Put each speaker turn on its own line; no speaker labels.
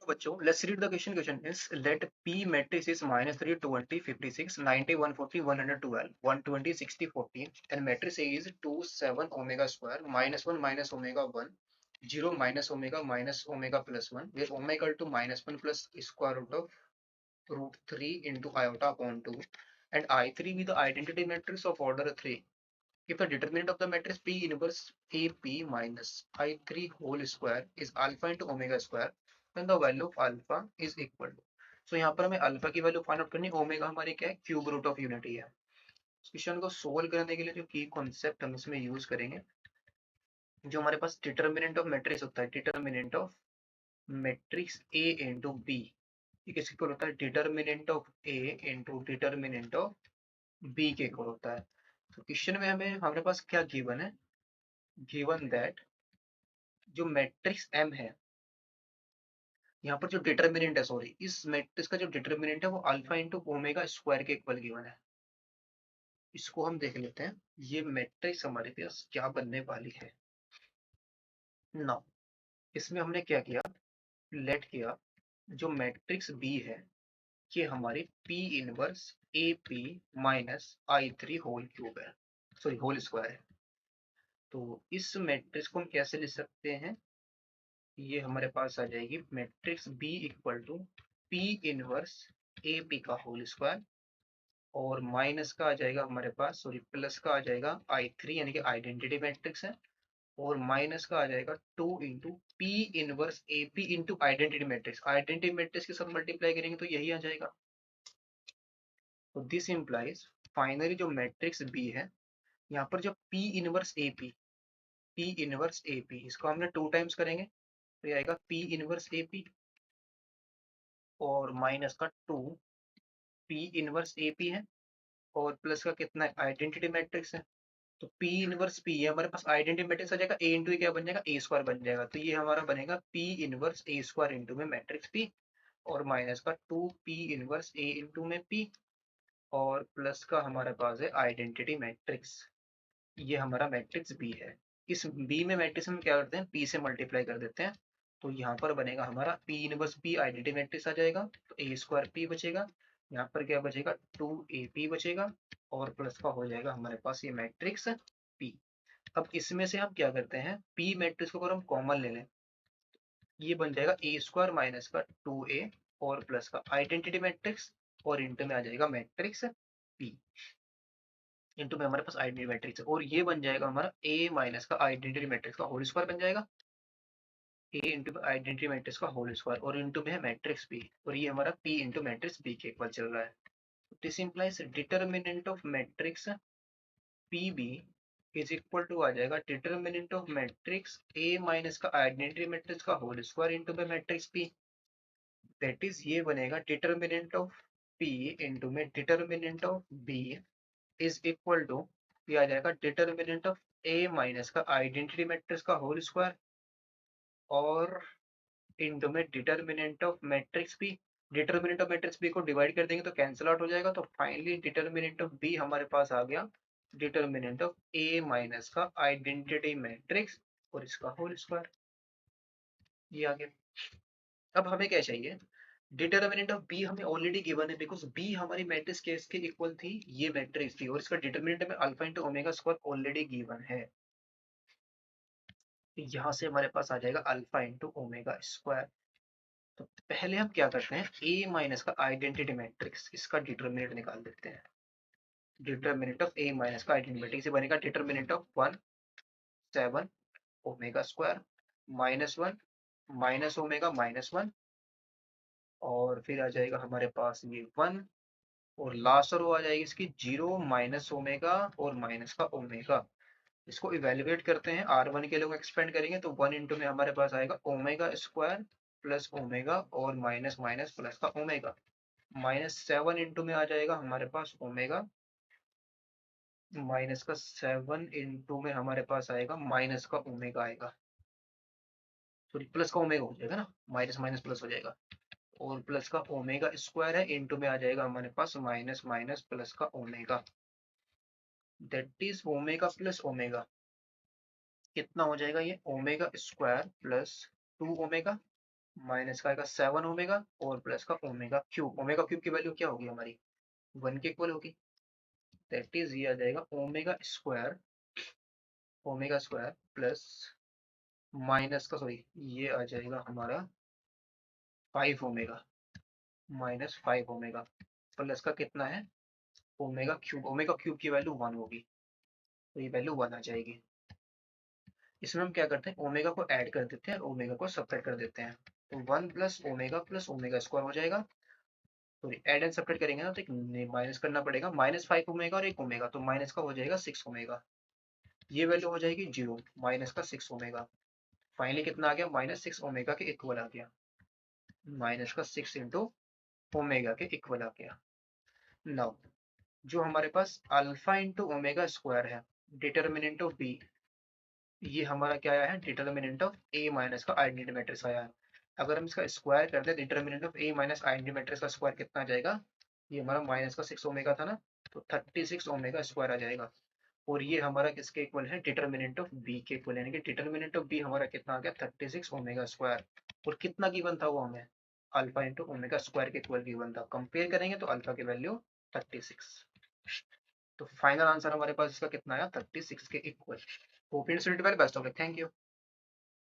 बच्चों, let's read the question. Question is, let P matrix is -3, 20, 56, 90, 140, 112, 120, 60, 40, and matrix A is 2, 7, omega square, -1 minus omega 1, 0 minus omega plus 1, where omega equal to -1 plus square root of √3 into iota upon 2, and I3 be the identity matrix of order 3. If the determinant of the matrix P inverse AP minus I3 whole square is alpha into omega square, then the value of alpha is equal to. So यहाँ पर हमें alpha की value find out करनी है, omega हमारी क्या है, cube root of unity है। इस क्वेश्चन को सोल्व करने के लिए जो की कॉन्सेप्ट हम इसमें यूज करेंगे, जो हमारे पास डिटर्मिनेंट ऑफ मैट्रिक्स होता है, determinant of matrix A into B, ये किसके इक्वल होता है, determinant of A into determinant of B के इक्वल होता है। तो क्वेश्चन में हमें हमारे पास क्या गिवन है, गिवन दैट जो मैट्रिक्स एम है, यहाँ पर जो डिटर्मिनेंट है, सॉरी, इस मैट्रिक्स का जो डिटर्मिनेंट है वो अल्फा इंटू ओमेगा स्क्वायर के इक्वल गिवन है। इसको हम देख लेते हैं, ये मैट्रिक्स हमारे पास क्या बनने वाली है। नाउ इसमें हमने क्या किया, लेट किया जो मैट्रिक्स बी है ये हमारी P inverse A P minus I three whole cube है, सॉरी होल स्क्वायर है। तो इस मैट्रिक्स को हम कैसे लिख सकते हैं, ये हमारे पास आ जाएगी matrix B equal to P inverse A P का होल स्क्वायर, और माइनस का आ जाएगा हमारे पास, सॉरी प्लस का आ जाएगा आई थ्री यानी कि आइडेंटिटी मैट्रिक्स है, और माइनस का आ जाएगा 2 into P inverse A P into identity matrix. Identity matrix के साथ मल्टीप्लाई करेंगे तो यही आ जाएगा। तो दिस इंप्लाइज फाइनली जो मैट्रिक्स बी है, यहाँ पर जो पी इनवर्स ए पी इसको हमने 2 टाइम्स करेंगे तो ये आएगा पी इनवर्स ए पी, और माइनस का 2 पी इनवर्स ए पी है, और प्लस का कितना आइडेंटिटी मैट्रिक्स है, तो P इनवर्स P है हमारे पास, आइडेंटिटी मैट्रिक्स आ जाएगा A इंटू क्या बन जाएगा, A स्क्वायर बन जाएगा। तो ये हमारा बनेगा P inverse A square into में मैट्रिक्स P, और माइनस का 2P इनवर्स A इंटू में P, और प्लस का हमारे पास है आइडेंटिटी मैट्रिक्स। ये हमारा मैट्रिक्स B है। इस B में मैट्रिक्स में क्या करते हैं, P से मल्टीप्लाई कर देते हैं, तो यहाँ पर बनेगा हमारा P inverse P identity matrix आ जाएगा, तो A स्क्वायर P बचेगा, यहाँ पर क्या बचेगा 2AP बचेगा, और प्लस का हो जाएगा हमारे पास ये मैट्रिक्स P। अब इसमें से हम क्या करते हैं, P मैट्रिक्स को अगर हम कॉमन ले लें, ये बन जाएगा A स्क्वायर माइनस का 2A, और प्लस का आइडेंटिटी मैट्रिक्स, और इंटू में आ जाएगा मैट्रिक्स P, इंटू में हमारे पास आइडेंटिटी मैट्रिक्स है, और ये बन जाएगा हमारा A माइनस का आइडेंटिटी मैट्रिक्स का होल स्क्वायर बन जाएगा, A इंटू आइडेंटिटी मैट्रिक्स का होल स्क्वायर, और इंटू में है मैट्रिक्स P, और ये हमारा P इंटू मैट्रिक्स B के इक्वल चल रहा है। This implies determinant of matrix PB is equal to आ जाएगा determinant of matrix A minus का आइडेंटिटी मैट्रिक्स का होल स्क्वायर इंटू में मैट्रिक्स P, दैट इज ये बनेगा डिटर्मिनेंट ऑफ P इंटू में determinant of B is equal to, ये आ जाएगा डिटर्मिनेंट ऑफ A माइनस का आइडेंटिटी मैट्रिक्स का होल स्क्वायर, और इंटू में determinant of matrix B। Determinant of matrix B को डिवाइड कर देंगे तो कैंसिल आउट हो जाएगा, तो फाइनली डिटर्मिनेंट ऑफ B हमारे पास आ गया डिटर्मिनेंट ऑफ A माइनस का आइडेंटिटी मैट्रिक्स और इसका होल स्क्वायर, ये आ गया। अब हमें क्या चाहिए, डिटर्मिनेंट ऑफ B हमें ऑलरेडी गिवन है, बिकॉज B हमारी मैट्रिक्स केस के इक्वल थी, ये मैट्रिक्स थी, और इसका डिटर्मिनेंट में alpha into omega square already given है। यहाँ से हमारे पास आ जाएगा अल्फा इंटू ओमेगा स्क्वायर। तो पहले हम क्या करते हैं, A माइनस का आइडेंटिटी मैट्रिक्स, इसका डिटर्मिनेंट निकाल देते हैं। डिटर्मिनेंट ऑफ A माइनस का आइडेंटिटी मैट्रिक्स से बनेगा determinant of 1 7 omega square -1 minus omega -1, और फिर आ जाएगा हमारे पास ये 1, और लास्ट रो आ जाएगी इसकी 0 माइनस ओमेगा और माइनस का ओमेगा। इसको इवेल्युएट करते हैं, R1 के लिए एक्सपेंड करेंगे तो 1 इंटू में हमारे पास आएगा ओमेगा स्क्वायर प्लस ओमेगा और माइनस माइनस प्लस का ओमेगा, -7 इंटू में आ जाएगा हमारे पास ओमेगा, माइनस का 7 इंटू में हमारे पास आएगा माइनस का ओमेगा आएगा, सॉरी प्लस का ओमेगा हो जाएगा ना, माइनस माइनस प्लस हो जाएगा, और प्लस का ओमेगा स्क्वायर है, इंटू में आ जाएगा हमारे पास माइनस माइनस प्लस का omega, that is omega plus omega कितना हो जाएगा, ये omega square plus 2 omega minus का आएगा 7 ओमेगा और प्लस का ओमेगा क्यूब की वैल्यू क्या होगी हमारी 1 के इक्वल होगी। दैट इज ये आ जाएगा ओमेगा स्क्वायर प्लस माइनस का सॉरी ये आ जाएगा हमारा 5 ओमेगा माइनस 5 ओमेगा प्लस का कितना है ओमेगा क्यूब की वैल्यू 1 होगी, तो ये वैल्यू 1 आ जाएगी। इसमें हम क्या करते हैं ओमेगा को ऐड कर देते हैं, ओमेगा को सब्ट्रैक्ट कर देते हैं, तो 1 प्लस ओमेगा स्क्वायर हो जाएगा। तो ऐड एंड सब्ट्रैक्ट करेंगे ना तो एक माइनस करना पड़ेगा, माइनस 5 ओमेगा और एक ओमेगा, तो माइनस का हो जाएगा 6 ओमेगा, ये वैल्यू हो जाएगी 0 माइनस का 6 ओमेगा। फाइनली कितना आ गया -6 ओमेगा के इक्वल आ गया, माइनस का 6 इंटू ओमेगा के इक्वल आ गया। नाउ जो हमारे पास अल्फा इंटू ओमेगा स्क्वायर है डिटर्मिनेंट ऑफ बी, ये हमारा क्या आया है डिटर्मिनेंट ऑफ ए माइनस का आइडेंटिटी मैट्रिक्स आया है। अगर हम इसका स्क्वायर कर दें determinant of A minus identity matrix का स्क्वायर कितना आ जाएगा, ये हमारा माइनस का 6 ओमेगा था ना, तो 36 ओमेगा स्क्वायर आ जाएगा। और ये हमारा किसके इक्वल है डिटर्मिनेंट ऑफ बी के इक्वल, यानी कि डिटर्मिनेंट ऑफ बी हमारा कितना आ गया 36 ओमेगा स्क्वायर। और कितना गिवन था वो हमें अल्फा इंटू ओमेगा स्क्वायर के इक्वल गिवन था, कंपेयर करेंगे तो अल्फा की वैल्यू 36। तो फाइनल आंसर हमारे पास इसका कितना आया 36 के equal. Hope you student well, best of luck, thank you.